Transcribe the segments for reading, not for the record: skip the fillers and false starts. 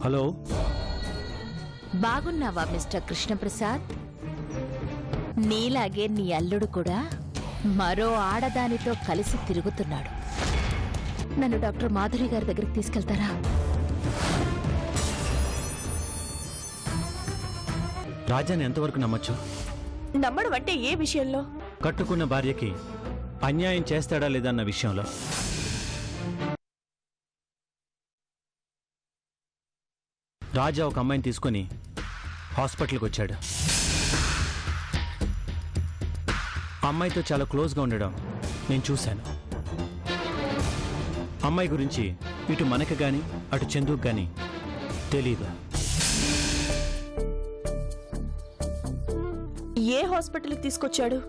Hello, బాగున్నావా mister Krishnaprasad? నీలాగే నీ అల్లుడు కూడా మరో ఆడదానితో కలిసి తిరుగుతున్నాడు. నన్ను డాక్టర్ మాధురి గారి దగ్గరికి తీసుకెళ్తారా? రాజాని ఎంతవరకు నమ్మొచ్చు? నమ్మడం అంటే ఏ విషయంలో? కట్టుకున్న భార్యకి అన్యాయం చేస్తాడా లేదా అన్న విషయంలో. రాజా ఒక అమ్మాయిని తీసుకుని హాస్పిటల్కి వచ్చాడు. అమ్మాయితో చాలా క్లోజ్గా ఉండడం నేను చూశాను. అమ్మాయి గురించి ఇటు మనకు గాని అటు చందుకు గాని తెలీదు. ఏ హాస్పిటల్కి తీసుకొచ్చాడు?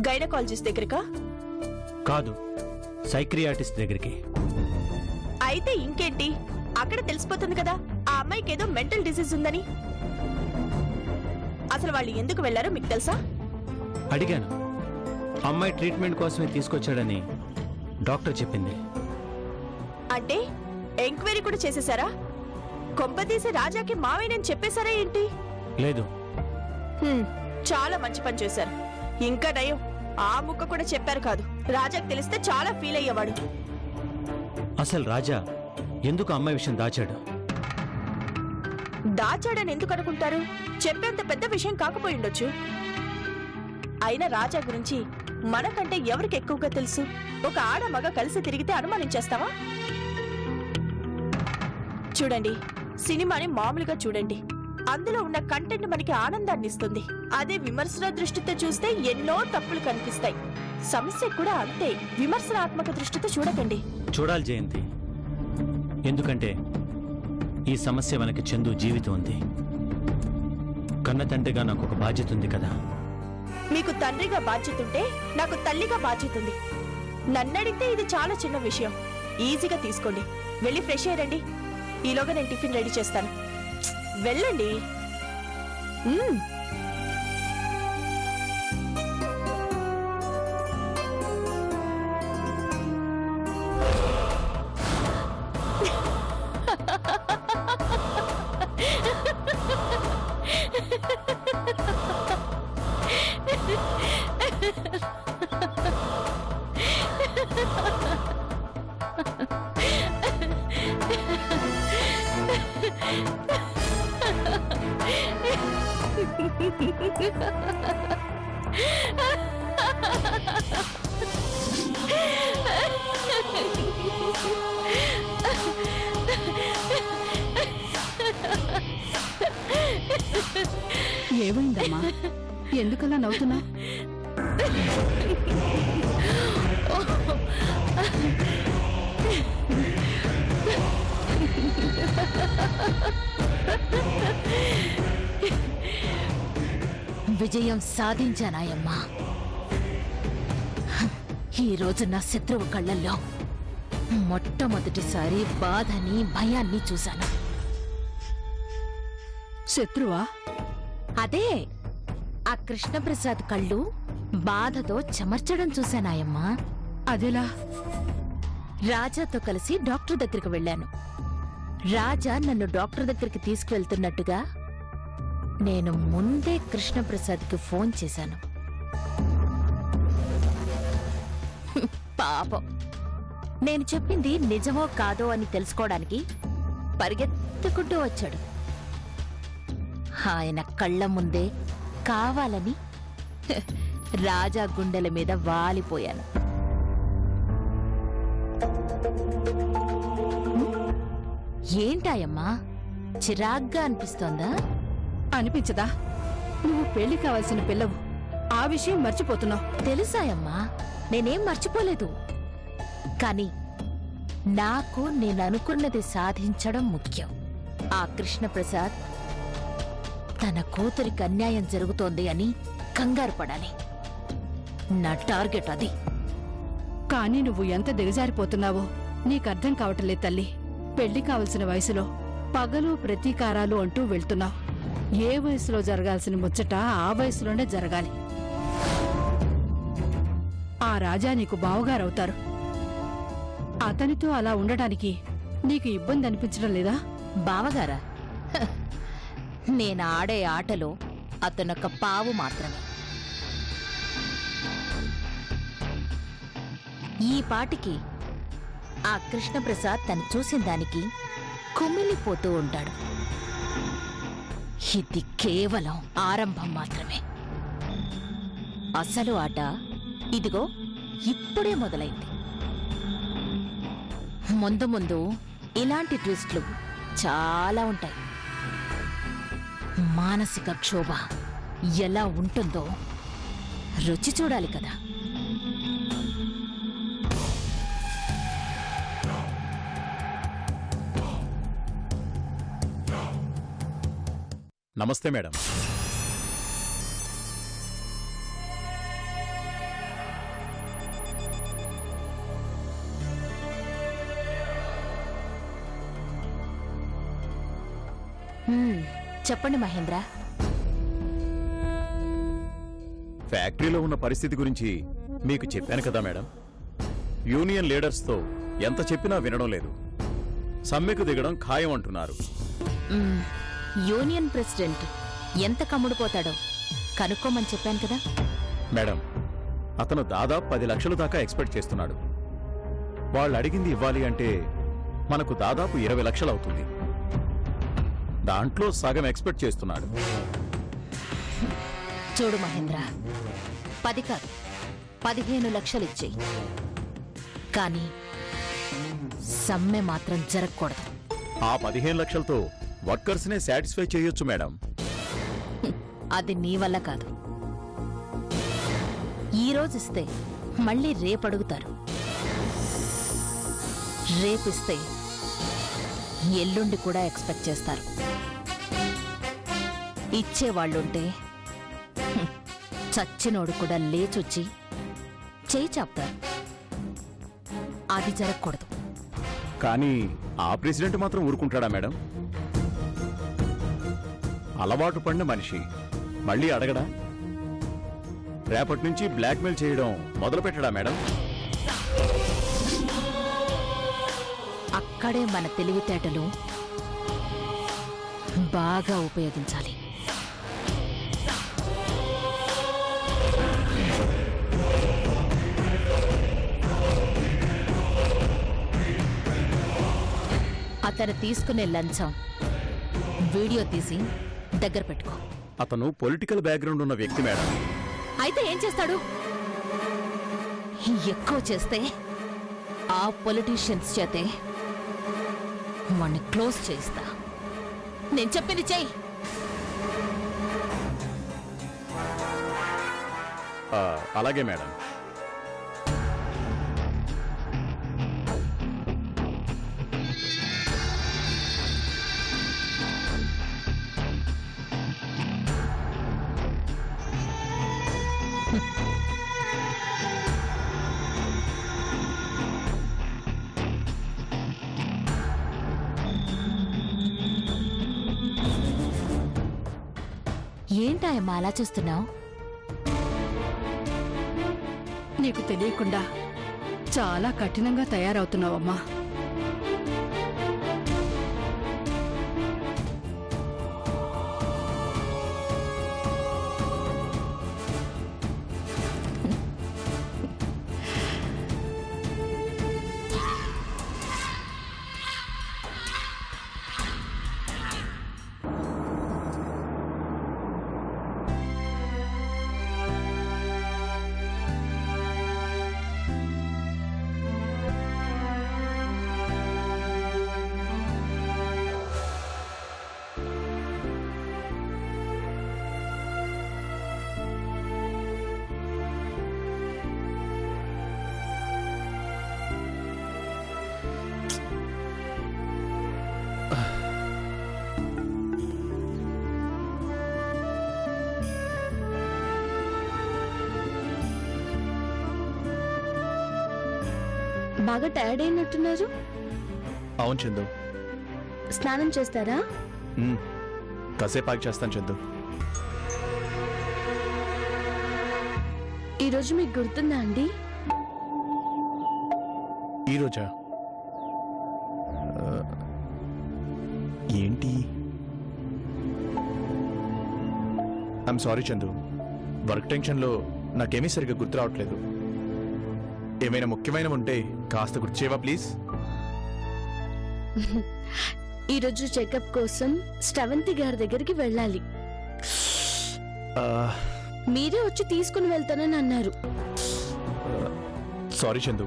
గైనకాలజిస్ట్ దగ్గరకా? కాదు, సైక్రియాటిస్ట్ దగ్గరికి. అయితే ఇంకేంటి, అక్కడ తెలిసిపోతుంది కదా ఆ అమ్మాయికి ఏదో మెంటల్ డిసీజ్ ఉందని. అసలు వాళ్ళు ఎందుకు వెళ్లారో మీకు తెలుసా? అడిగాను. అమ్మాయి ట్రీట్మెంట్ కోసమే తీసుకొచ్చాడని డాక్టర్ చెప్పింది. అంటే ఎంక్వైరీ కూడా చేసేశారా? కొంపదీసి రాజాకి మావేనని చెప్పేశారా ఏంటి? లేదు. చాలా మంచి పని చేశారు. ఇంకా నయం, ఆ ముక్క కూడా చెప్పారు కాదు. రాజాకి తెలిస్తే చాలా ఫీల్ అయ్యేవాడు. అసలు రాజా ఎందుకు అమ్మాయి విషయం దాచాడు? దాచాడని ఎందుకు అనుకుంటారు? చెప్పేంత పెద్ద విషయం కాకపోయి ఉండొచ్చు. అయినా రాజా గురించి మనకంటే ఎవరికి ఎక్కువగా తెలుసు? ఒక ఆడ మగ కలిసి తిరిగితే అనుమానించేస్తావా? చూడండి, సినిమాని మామూలుగా చూడండి. అందులో ఉన్న కంటెంట్ మనకి ఆనందాన్ని ఇస్తుంది. అదే విమర్శన దృష్టితో చూస్తే ఎన్నో తప్పులు కనిపిస్తాయి. సమస్య కూడా అంతే. విమర్శనాత్మక దృష్టితో చూడకండి. చూడాలి జయంతి, ఎందుకంటే ఈ సమస్య వెనక చందు జీవితం ఉంది. కన్న తండ్రిగా నాకు ఒక బాధ్యత ఉంది కదా. మీకు తండ్రిగా బాధ్యత ఉంటే నాకు తల్లిగా బాధ్యత ఉంది. నన్నడిగితే ఇది చాలా చిన్న విషయం, ఈజీగా తీసుకోండి. వెళ్ళి ఫ్రెష్ అయ్యారండి. ఈలోగా నేను టిఫిన్ రెడీ చేస్తాను. వెళ్ళండి. ఏమైందమ్మా? ఎందుకలా నవ్వుతున్నా? విజయం సాధించానాయమ్మా. ఈరోజు నా శత్రువు కళ్ళల్లో మొట్టమొదటిసారి బాధని భయాన్ని చూశాను. శత్రువా? అదే, ఆ కృష్ణప్రసాద్ కళ్ళు బాధతో చెమర్చడం చూశానాయమ్మా. అదెలా? రాజాతో కలిసి డాక్టర్ దగ్గరికి వెళ్ళాను. రాజా నన్ను డాక్టర్ దగ్గరికి తీసుకువెళ్తున్నట్టుగా నేను ముందే కృష్ణప్రసాద్కి ఫోన్ చేశాను. పాపం, నేను చెప్పింది నిజమో కాదో అని తెలుసుకోవడానికి పరిగెత్తుకుంటూ వచ్చాడు. ఆయన కళ్ళ ముందే కావాలని రాజా గుండెల మీద వాలిపోయాను. ఏంటాయమ్మా, చిరాగ్గా అనిపిస్తోందా? అనిపించదా? నువ్వు పెళ్లి కావాల్సిన పిల్లవు, ఆ విషయం మర్చిపోతున్నావు. తెలుసాయమ్మా, నేనేం మర్చిపోలేదు. కానీ నాకు నేననుకున్నది సాధించడం ముఖ్యం. ఆ కృష్ణప్రసాద్ తన కూతురికి అన్యాయం జరుగుతోంది అని కంగారు పడాలి. నా టార్గెట్ అది. కానీ నువ్వు ఎంత దిగజారిపోతున్నావో నీకర్థం కావట్లేదు తల్లి. పెళ్లి కావలసిన వయసులో పగలు ప్రతీకారాలు అంటూ వెళ్తున్నావు. ఏ వయసులో జరగాల్సిన ముచ్చట ఆ వయసులోనే జరగాలి. ఆ రాజా నీకు బావగారవుతారు. అతనితో అలా ఉండడానికి నీకు ఇబ్బంది అనిపించడం లేదా? బావగారా? హ, నేను ఆడే ఆటలో అతనొక పావు మాత్రమే. ఈ పాటికి ఆ కృష్ణప్రసాద్ తను చూసిన దానికి కుమిలిపోతూ ఉంటాడు. ఇది కేవలం ఆరంభం మాత్రమే. అసలు ఆట ఇదిగో ఇప్పుడే మొదలైంది. ముందు ముందు ఇలాంటి ట్విస్ట్లు చాలా ఉంటాయి. మానసిక క్షోభ ఎలా ఉంటుందో రుచి చూడాలి కదా. నమస్తే మేడం. చెప్పండి మహేంద్ర. ఫ్యాక్టరీలో ఉన్న పరిస్థితి గురించి మీకు చెప్పాను కదా మేడం. యూనియన్ లీడర్స్తో ఎంత చెప్పినా వినడం లేదు. సమ్మెకు దిగడం ఖాయం అంటున్నారు. యూనియన్ ప్రెసిడెంట్ ఎంత కమ్ముడుపోతాడో కనుక్కోమని చెప్పాను కదా. మేడం, అతను దాదాపు 10 లక్షల దాకా ఎక్స్పెక్ట్ చేస్తున్నాడు. వాళ్ళు అడిగింది ఇవ్వాలి అంటే మనకు దాదాపు 20 లక్షలు అవుతుంది. దాంట్లో సగం ఎక్స్పెక్ట్ చేస్తున్నాడు. చూడు మహేంద్ర, 10 కాదు 15 లక్షలు ఇచ్చేయి, కానీ సమ్మె మాత్రం జరగకూడదు. ఆ 15 లక్షలతో వర్కర్స్నే సాటిస్ఫై చేయొచ్చు మేడం. అది నీ వల్ల కాదు. ఈ రోజు ఇస్తే మళ్ళీ రేపు అడుగుతారు, రేపిస్తే ఎల్లుండి కూడా ఎక్స్పెక్ట్ చేస్తారు. ఇచ్చేవాళ్ళుంటే చచ్చినోడు కూడా లేచొచ్చి చేయి చాపుతారు. అది జరగకూడదు. కానీ ఆ ప్రెసిడెంట్ మాత్రం ఊరుకుంటాడా మేడం? అలవాటు పడిన మనిషి మళ్ళీ అడగడా? రేపటి నుంచి బ్లాక్మెయిల్ చేయడం మొదలు పెట్టడా మేడం? అక్కడే మన తెలివితేటలు బాగా ఉపయోగించాలి. అతను తీసుకునే లంచం వీడియో తీసి దగ్గర పెట్టుకో. అతను పొలిటికల్ బ్యాక్గ్రౌండ్ ఉన్న వ్యక్తి మేడం. అయితే ఏం చేస్తాడు? ఎక్కువ చేస్తే ఆ పొలిటీషియన్స్ చేతే వాణ్ణి క్లోజ్ చేయిస్తా. నేను చెప్పింది చెయ్యి. అలాగే మేడం. ఏంటాయమ్మా అలా చూస్తున్నావు? నీకు తెలియకుండా చాలా కఠినంగా తయారవుతున్నావమ్మా. బాగా టైర్డ్ అయినట్టున్నారు. అవును చందు, స్నానం చేస్తారా? కాసేపాకి చేస్తాను చందు. ఈరోజు మీకు గుర్తుందా అండి? ఈరోజా? ఐఎమ్ సారీ చందు, వర్క్ టెన్షన్లో నాకేమీ సరిగ్గా గుర్తు రావట్లేదు. ఏమైనా ముఖ్యమైనవి ఉంటే కాస్త గుర్తు చేయవా ప్లీజ్? ఈరోజు చెకప్ కోసం శ్రవంతి గారి దగ్గరికి వెళ్ళాలి. మీరే వచ్చి తీసుకుని వెళ్తానని అన్నారు. సారీ చందు,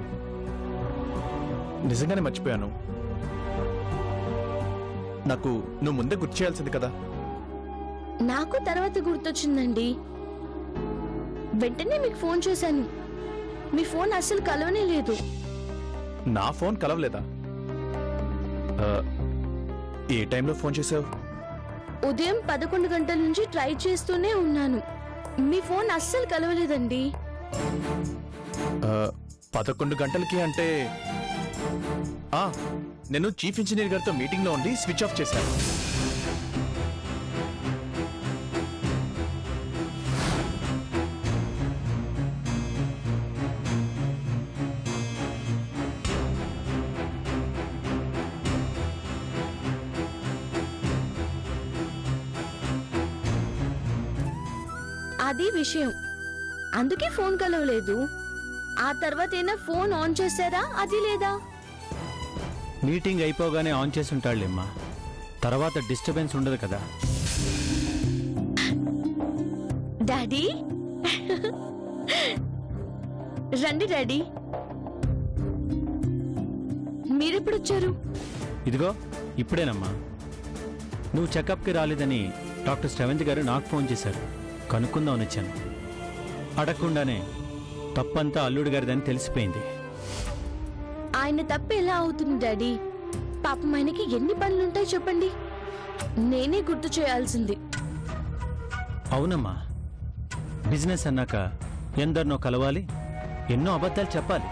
నిజంగానే మర్చిపోయాను. నాకు నువ్వు ముందే గుర్తు చేయాల్సింది కదా. నాకు తర్వాత గుర్తొచ్చిందండి. వెంటనే మీకు ఫోన్ చేశాను. మీ ఫోన్ అస్సలు కలవనే లేదు. నా ఫోన్ కలవలేదా? ఏ టైంలో ఫోన్ చేసావు? ఉదయం 11 గంటల నుంచి ట్రై చేస్తూనే ఉన్నాను. మీ ఫోన్ అస్సలు కలవలేదండి. 11 గంటలకి అంటే నేను చీఫ్ ఇంజనీర్ గారితో మీటింగ్లో ఉండి స్విచ్ ఆఫ్ చేశాను. అది విషయం. అందుకే ఫోన్ కలవలేదు. ఆ తర్వాత ఏనా ఫోన్ ఆన్ చేశారా? అది లేదా? మీటింగ్ అయిపోగానే ఆన్ చేసి ఉంటాడులేమ్మా, తర్వాత డిస్టర్బెన్స్ ఉండదు కదా. డాడీ రండి డాడీ. మీరెప్పుడొచ్చారు? ఇదిగో ఇప్పుడేనమ్మా. నువ్వు చెకప్కి రాలేదని డాక్టర్ శ్రవంతి గారు నాకు ఫోన్ చేశారు. కనుక్కుందామని వచ్చాను. అడగకుండానే తప్పంతా అల్లుడు గారిదని తెలిసిపోయింది. ఆయన తప్పు ఎలా అవుతుంది డాడీ? పాపం ఆయనకి ఎన్ని పనులుంటాయి చెప్పండి. నేనే గుర్తు చేయాల్సింది. అవునమ్మా, బిజినెస్ అన్నాక ఎందరినో కలవాలి, ఎన్నో అబద్ధాలు చెప్పాలి.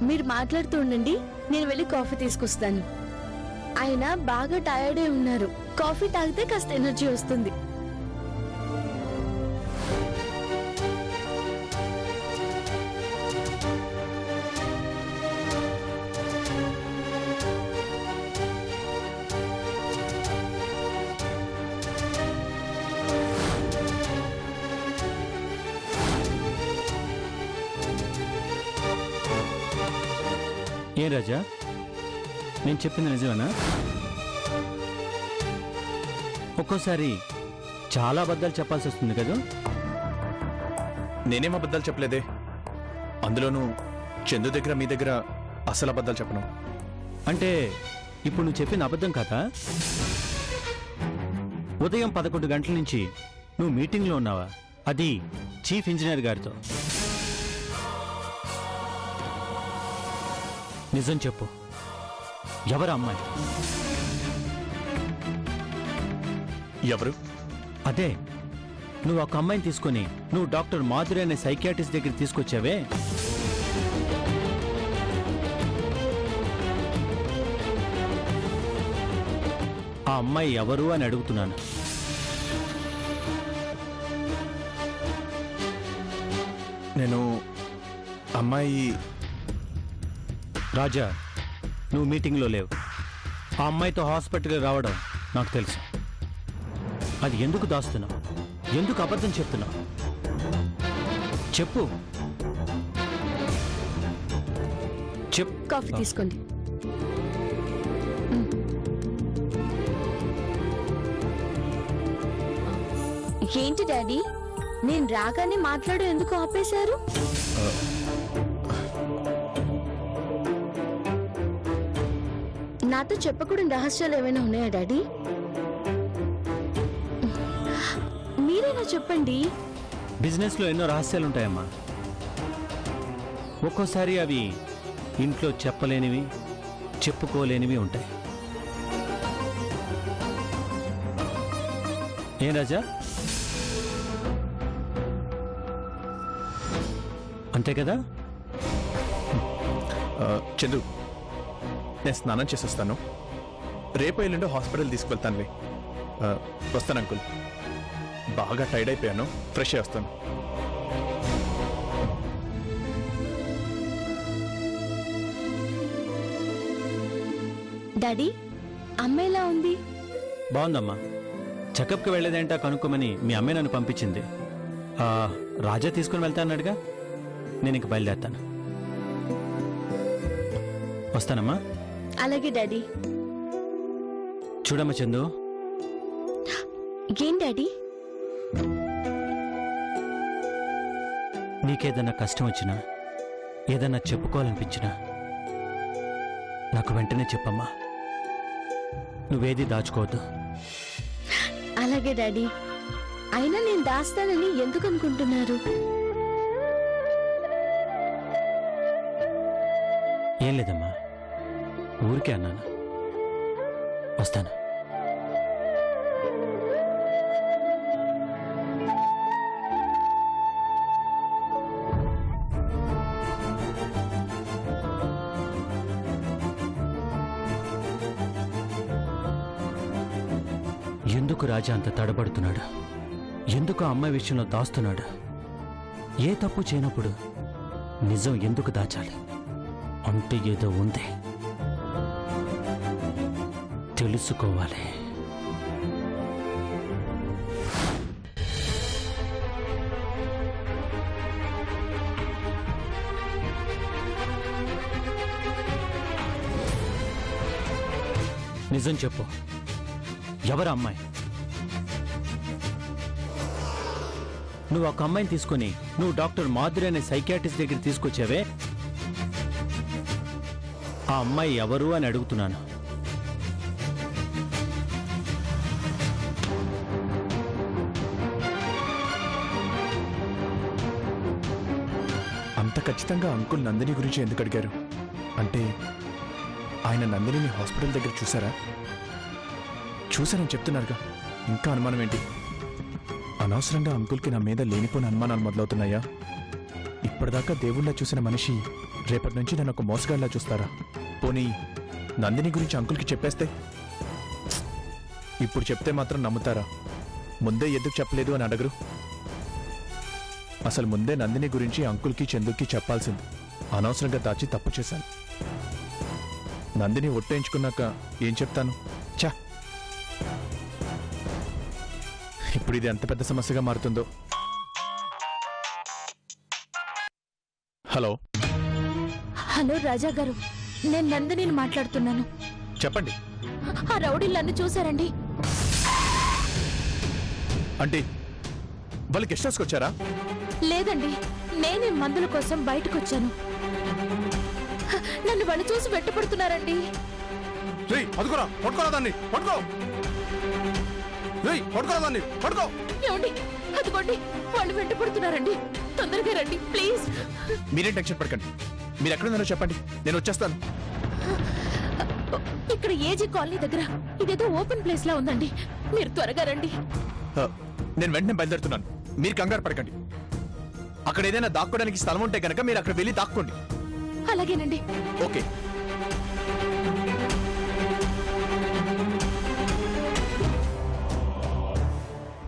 మీరు మాట్లాడుతూ ఉండండి, నేను వెళ్ళి కాఫీ తీసుకొస్తాను. ఆయన బాగా టైర్డే ఉన్నారు. కాఫీ తాగితే కాస్త ఎనర్జీ వస్తుంది. ఏం రాజా, నేను చెప్పింది నిజమేనా? ఒక్కోసారి చాలా అబద్ధాలు చెప్పాల్సి వస్తుంది కదా. నేనేం అబద్ధాలు చెప్పలేదే. అందులోనూ చందు దగ్గర మీ దగ్గర అసలు అబద్ధాలు చెప్పను. అంటే ఇప్పుడు నువ్వు చెప్పిన అబద్ధం కాదా? ఉదయం 11 గంటల నుంచి నువ్వు మీటింగ్లో ఉన్నావా? అది చీఫ్ ఇంజనీర్ గారితో. నిజం చెప్పు, ఎవరు అమ్మాయి? ఎవరు? అదే, నువ్వు ఒక అమ్మాయిని తీసుకొని నువ్వు డాక్టర్ మాధురి అనే సైకియాట్రిస్ట్ దగ్గర తీసుకొచ్చావే, ఆ అమ్మాయి ఎవరు అని అడుగుతున్నాను. నేను అమ్మాయి రాజా, నువ్వు మీటింగ్లో లేవు. ఆ అమ్మాయితో హాస్పిటల్కి రావడం నాకు తెలుసు. అది ఎందుకు దాస్తున్నావు? ఎందుకు అబద్ధం చెప్తున్నావు? చెప్పు. కాఫీ తీసుకోండి. ఏంటి డాడీ, నేను రాగానే మాట్లాడు ఎందుకు ఆపేశారు? నాతో చెప్పకూడని రహస్యాలు ఏమైనా ఉన్నాయా డాడీ? మీరైనా చెప్పండి. బిజినెస్లో ఎన్నో రహస్యాలు ఉంటాయమ్మా. ఒక్కోసారి అవి ఇంట్లో చెప్పలేనివి, చెప్పుకోలేనివి ఉంటాయి. ఏం రాజా, అంతే కదా? చందు, నేను స్నానం చేసొస్తాను. రేపు ఎల్లుండో హాస్పిటల్ తీసుకువెళ్తానులే. వస్తాను అంకుల్. బాగా టైర్డ్ అయిపోయాను, ఫ్రెష్ అయ్యి వస్తాను. డాడీ అమ్మ ఎలా ఉంది? బాగుందమ్మా. చెకప్కి వెళ్ళేదేంటా కనుక్కోమని మీ అమ్మాయి నన్ను పంపించింది. రాజా తీసుకుని వెళ్తానన్నాడుగా, నేను ఇంక బయలుదేరుతాను. వస్తానమ్మా. అలాగే డాడీ. చూడమ్మా చందు, ఏం డాడీ? నీకేదన్నా కష్టం వచ్చినా, ఏదన్నా చెప్పుకోవాలనిపించినా నాకు వెంటనే చెప్పమ్మా. నువ్వేది దాచుకోవద్దు. అలాగే డాడీ. అయినా నేను దాస్తానని ఎందుకు అనుకుంటున్నారు? ఏం లేదమ్మా, ఊరికే అన్నాను. వస్తాను. ఎందుకు రాజా అంత తడబడుతున్నాడు? ఎందుకు ఆ అమ్మాయి విషయంలో దాస్తున్నాడు? ఏ తప్పు చేయనప్పుడు నిజం ఎందుకు దాచాలి? అంటే ఏదో ఉంది, తెలుసుకోవాలి. నిజం చెప్పు, ఎవరు అమ్మాయి? నువ్వు ఒక అమ్మాయిని తీసుకుని నువ్వు డాక్టర్ మాధురి అనే సైకియాట్రిస్ట్ దగ్గర తీసుకొచ్చావే, ఆ అమ్మాయి ఎవరు అని అడుగుతున్నాను. అంత ఖచ్చితంగా అంకుల్ నందిని గురించి ఎందుకు అడిగారు? అంటే ఆయన నందినిని హాస్పిటల్ దగ్గర చూసారా? చూసారని చెప్తున్నారుగా, ఇంకా అనుమానం ఏంటి? అనవసరంగా అంకుల్కి నా మీద లేనిపోయిన అనుమానాలు మొదలవుతున్నాయా? ఇప్పటిదాకా దేవుళ్ళ చూసిన మనిషి రేపటి నుంచి నన్ను ఒక మోసగాళ్ళ చూస్తారా? పోనీ నందిని గురించి అంకుల్కి చెప్పేస్తే? ఇప్పుడు చెప్తే మాత్రం నమ్ముతారా? ముందే ఎందుకు చెప్పలేదు అని అడగరు? అసలు ముందే నందిని గురించి అంకుల్కి చందుకి చెప్పాల్సింది. అనవసరంగా దాచి తప్పు చేశాను. నందిని ఒట్టేయించుకున్నాక ఏం చెప్తాను? చా, ఇప్పుడు ఇది ఎంత పెద్ద సమస్యగా మారుతుందో. హలో హలో రాజా గారు, నేను నందినిని మాట్లాడుతున్నాను. చెప్పండి. ఆ రౌడీలు నన్ను చూశారండి. అంటే వాళ్ళు గెస్ట్ హౌస్కి వచ్చారా? లేదండి, నేనే మందుల కోసం బయటకు వచ్చాను. నన్ను వాళ్ళు చూసి వెంటపడుతున్నారండి. ఏమండి, అదిగోండి వాళ్ళు వెంటపడుతున్నారండి. తొందరగా రండి ప్లీజ్. మీరేం టెన్షన్ పడకండి. మీరు ఎక్కడున్నారో చెప్పండి, నేను వచ్చేస్తాను. ఇక్కడ ఏజీ కాలనీ దగ్గర ఇదేదో ఓపెన్ ప్లేస్ లా ఉందండి. మీరు త్వరగా రండి. నేను వెంటనే బయలుదేరుతున్నాను. మీరు కంగారు పడకండి. అక్కడ ఏదైనా దాక్కోవడానికి స్థలం ఉంటే కనుక మీరు అక్కడ వెళ్ళి దాక్కోండి. అలాగేనండి. ఓకే.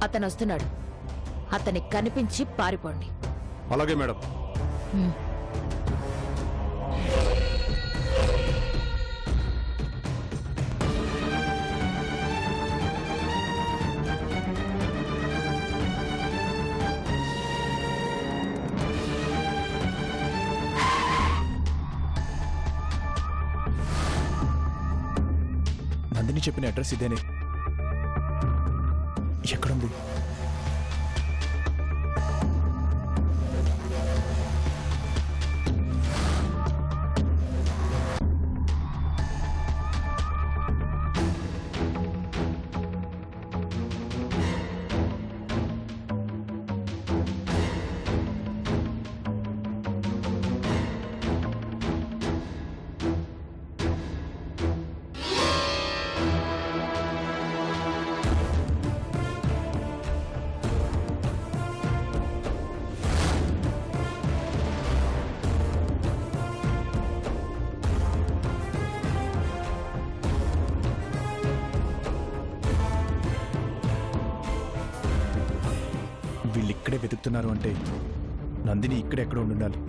అతను వస్తున్నాడు. అతనికి కనిపించి పారిపోండి. అలాగే మేడం. నందిని చెప్పిన అడ్రస్ ఇదేనే. ఎక్కడుంది? వీళ్ళు ఇక్కడే వెతుకుతున్నారు అంటే నందిని ఇక్కడెక్కడ ఉండాలి.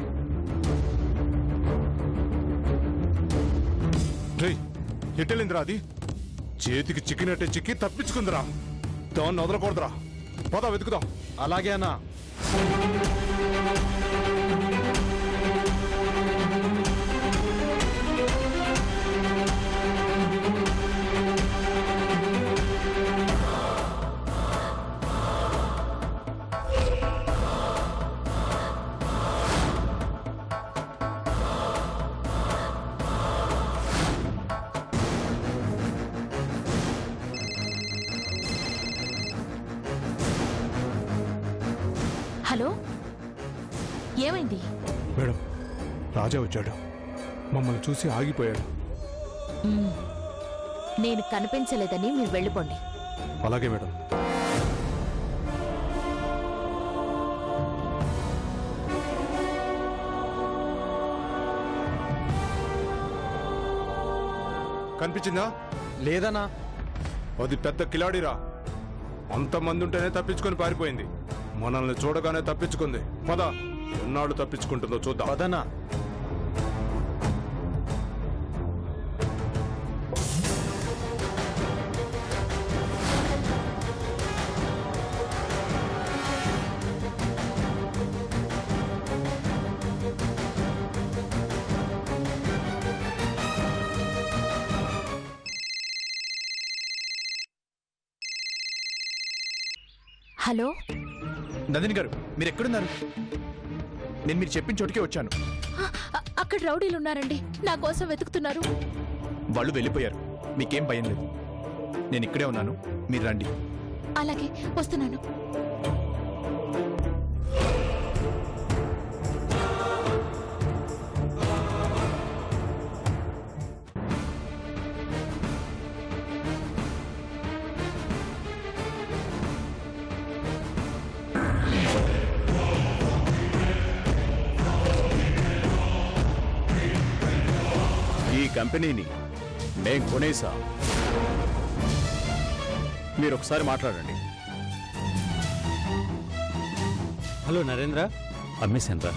ఎట్టెళ్ళిందిరా అది? చేతికి చిక్కినట్టే చిక్కి తప్పించుకుందిరా. దాన్ని వదలకూడదురా. పద వెతుకుదాం. అలాగే అన్నా. హలో, ఏమైంది? మేడం, రాజా వచ్చాడు. మమ్మల్ని చూసి ఆగిపోయాడు. నేను కనిపించలేదని మీరు వెళ్ళిపోండి. అలాగే మేడం. కనిపించిందా? లేదన్నా. అది పెద్ద కిలాడిరా. అంతమంది ఉంటేనే తప్పించుకొని పారిపోయింది. మనల్ని చూడగానే తప్పించుకుంది. పద, ఎన్నాళ్ళు తప్పించుకుంటుందో చూద్దాం. పదన్నా. హలో, నందిని గారు, మీరు ఎక్కడున్నారు? నేను మీరు చెప్పిన చోటుకే వచ్చాను. అక్కడ రౌడీలు ఉన్నారండి, నా కోసం వెతుకుతున్నారు. వాళ్ళు వెళ్ళిపోయారు. మీకేం భయం లేదు. నేను ఇక్కడే ఉన్నాను, మీరు రండి. అలాగే వస్తున్నాను. ఈ కంపెనీని నేను కొనేసా. మీరు ఒకసారి మాట్లాడండి. హలో నరేంద్ర, అమ్మేశాను రా.